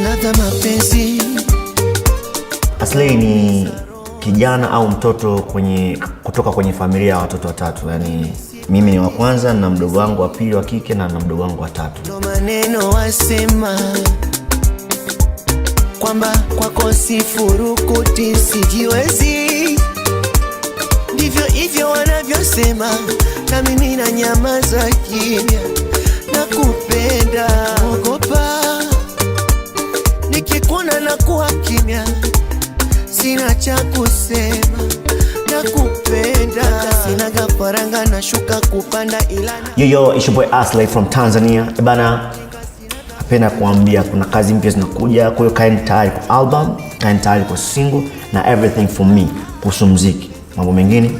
ladha mapenzi. Aslay ni kijana au mtoto kutoka kwenye familia ya watoto watatu. Yani mimi ni wa kwanza na mdogo wangu wa pili wa kike na mdogo wangu wa tatu. Ndo maneno wasema kwamba kwako sifurukuti sijiwezi. Ndivyo hivyo wanavyosema na mimi na nyamaza kimya. Nakupenda, ogopa nikikuona na kuwa kimya. Sina cha kusema, nakupenda. Sina gafaranga na shuka kupanda ilana. Yo, it's your boy Aslay from Tanzania. Bana, napenda kuambia kuna kazi mpya zinakuja. Kwa hiyo kaeni tayari kwa album, kaeni tayari kwa single na everything for me kuhusu muziki. Mambo mengine